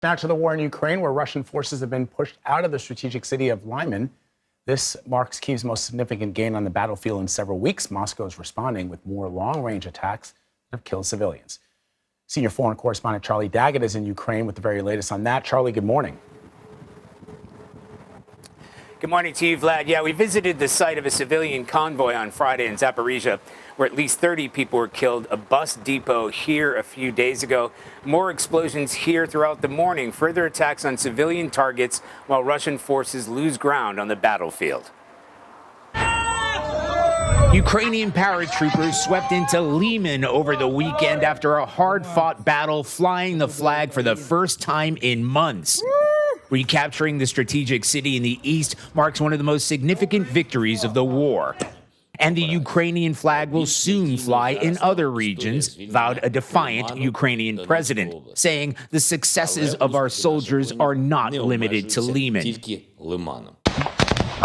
Now to the war in Ukraine, where Russian forces have been pushed out of the strategic city of Lyman. This marks Kyiv's most significant gain on the battlefield in several weeks. Moscow is responding with more long-range attacks that have killed civilians. Senior foreign correspondent Charlie Daggett is in Ukraine with the very latest on that. Charlie, good morning. Good morning to you, Vlad. Yeah, we visited the site of a civilian convoy on Friday in Zaporizhia, where at least 30 people were killed. A bus depot here a few days ago. More explosions here throughout the morning. Further attacks on civilian targets while Russian forces lose ground on the battlefield. Ukrainian paratroopers swept into Lyman over the weekend after a hard-fought battle, flying the flag for the first time in months. Recapturing the strategic city in the east marks one of the most significant victories of the war. And the Ukrainian flag will soon fly in other regions, vowed a defiant Ukrainian president, saying the successes of our soldiers are not limited to Lyman.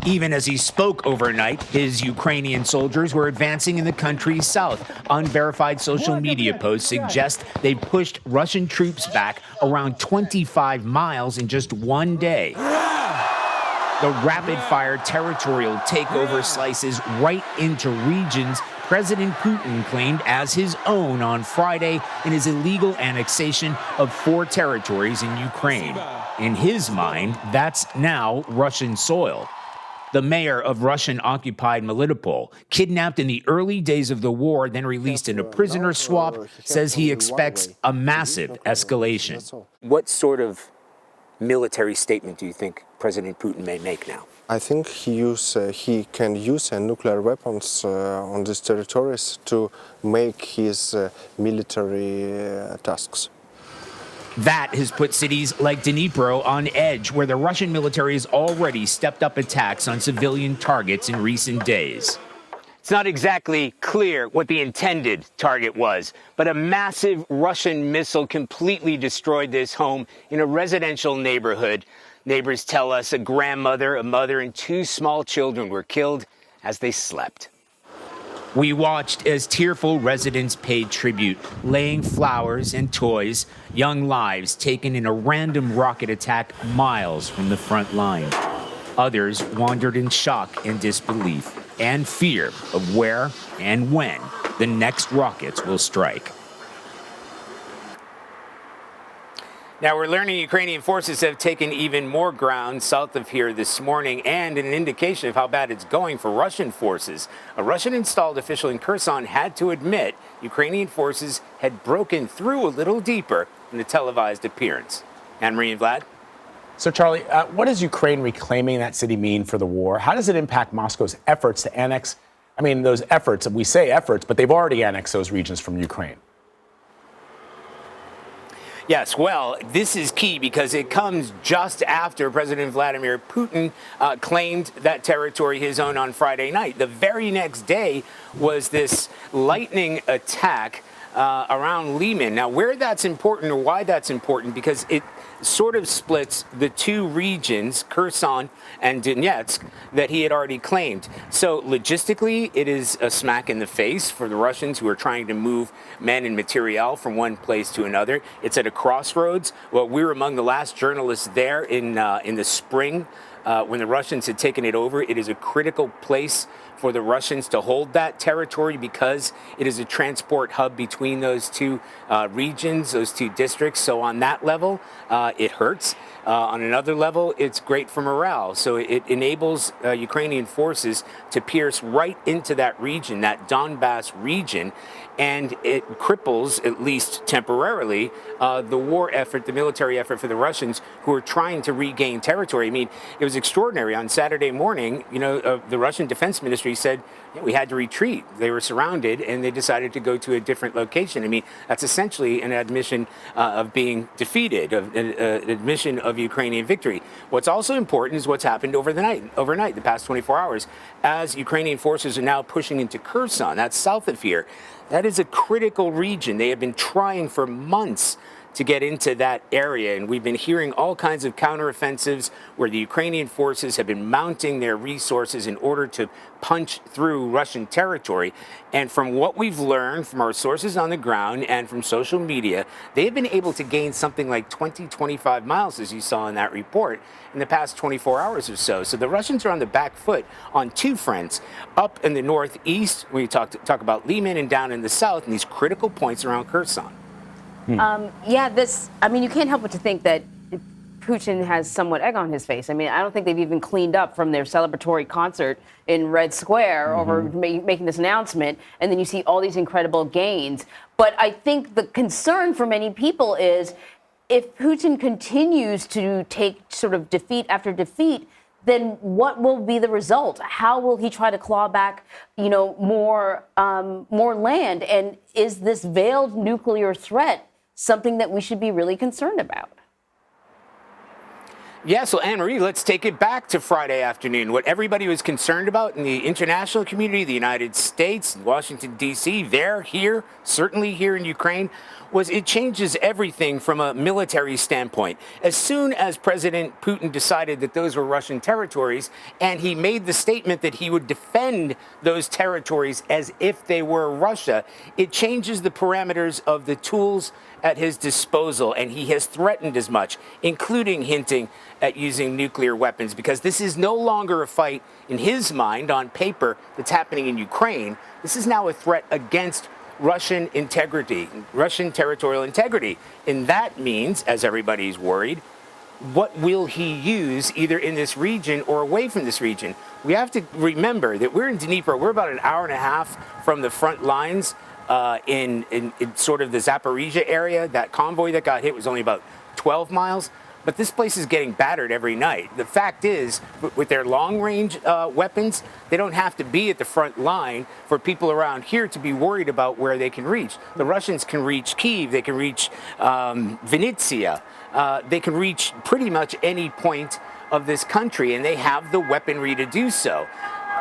Even as he spoke overnight, his Ukrainian soldiers were advancing in the country's south. Unverified social media posts suggest they pushed Russian troops back around 25 miles in just one day. The rapid-fire territorial takeover slices right into regions President Putin claimed as his own on Friday in his illegal annexation of 4 territories in Ukraine. In his mind, that's now Russian soil. The mayor of Russian-occupied Melitopol, kidnapped in the early days of the war, then released in a prisoner swap, says he expects a massive escalation. What sort of military statement do you think President Putin may make now? I think he can use nuclear weapons on these territories to make his military tasks. That has put cities like Dnipro on edge, where the Russian military has already stepped up attacks on civilian targets in recent days. It's not exactly clear what the intended target was, but a massive Russian missile completely destroyed this home in a residential neighborhood. Neighbors tell us a grandmother, a mother, and 2 small children were killed as they slept. We watched as tearful residents paid tribute, laying flowers and toys, young lives taken in a random rocket attack miles from the front line. Others wandered in shock and disbelief and fear of where and when the next rockets will strike. Now, we're learning Ukrainian forces have taken even more ground south of here this morning, and an indication of how bad it's going for Russian forces. A Russian-installed official in Kherson had to admit Ukrainian forces had broken through a little deeper in the televised appearance. Anne-Marie and Vlad? So, Charlie, what does Ukraine reclaiming that city mean for the war? How does it impact Moscow's efforts to annex? I mean, those efforts, we say efforts, but they've already annexed those regions from Ukraine. Yes, well, this is key because it comes just after President Vladimir Putin claimed that territory his own on Friday night. The very next day was this lightning attack around Lyman. Now, where that's important or why that's important, because it sort of splits the 2 regions, Kherson and Donetsk, that he had already claimed. So logistically, it is a smack in the face for the Russians who are trying to move men and materiel from one place to another. It's at a crossroads. Well, we were among the last journalists there in the spring when the Russians had taken it over. It is a critical place for the Russians to hold that territory because it is a transport hub between those 2 regions, those 2 districts. So on that level, it hurts. On another level, it's great for morale. So it enables Ukrainian forces to pierce right into that region, that Donbass region, and it cripples, at least temporarily, the war effort, the military effort for the Russians who are trying to regain territory. I mean, it was extraordinary. On Saturday morning, the Russian Defense Ministry said we had to retreat. They were surrounded, and they decided to go to a different location. I mean, that's essentially an admission of being defeated, an admission of Ukrainian victory. What's also important is what's happened overnight, the past 24 hours, as Ukrainian forces are now pushing into Kherson, that's south of here. That is a critical region. They have been trying for months to get into that area. And we've been hearing all kinds of counteroffensives where the Ukrainian forces have been mounting their resources in order to punch through Russian territory. And from what we've learned from our sources on the ground and from social media, they've been able to gain something like 20, 25 miles, as you saw in that report, in the past 24 hours or so. So the Russians are on the back foot on two fronts. Up in the northeast, we talk about Lyman, and down in the south, in these critical points around Kherson. I mean, you can't help but to think that Putin has somewhat egg on his face. I mean, I don't think they've even cleaned up from their celebratory concert in Red Square over making this announcement, and then you see all these incredible gains. But I think the concern for many people is if Putin continues to take sort of defeat after defeat, then what will be the result? How will he try to claw back, more land? And is this veiled nuclear threat something that we should be really concerned about? Yeah, so Anne-Marie, let's take it back to Friday afternoon. What everybody was concerned about in the international community, the United States, Washington, D.C., there, here, certainly here in Ukraine, was it changes everything from a military standpoint. As soon as President Putin decided that those were Russian territories, and he made the statement that he would defend those territories as if they were Russia, it changes the parameters of the tools at his disposal, and he has threatened as much, including hinting at using nuclear weapons, because this is no longer a fight in his mind on paper that's happening in Ukraine. This is now a threat against Russian integrity, Russian territorial integrity. And that means, as everybody's worried, what will he use either in this region or away from this region? We have to remember that we're in Dnipro. We're about an hour and a half from the front lines in sort of the Zaporizhia area. That convoy that got hit was only about 12 miles. But this place is getting battered every night. The fact is, with their long-range weapons, they don't have to be at the front line for people around here to be worried about where they can reach. The Russians can reach Kyiv, they can reach Vinnytsia, they can reach pretty much any point of this country, and they have the weaponry to do so.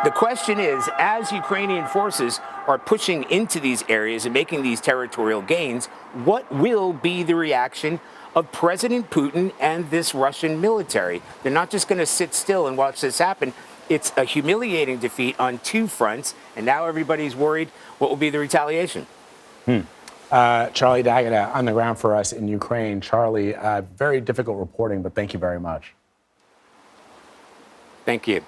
The question is, as Ukrainian forces are pushing into these areas and making these territorial gains, what will be the reaction of President Putin and this Russian military? They're not just going to sit still and watch this happen. It's a humiliating defeat on two fronts, and now everybody's worried what will be the retaliation. Charlie D'Agata on the ground for us in Ukraine. Charlie, very difficult reporting, but thank you very much. Thank you.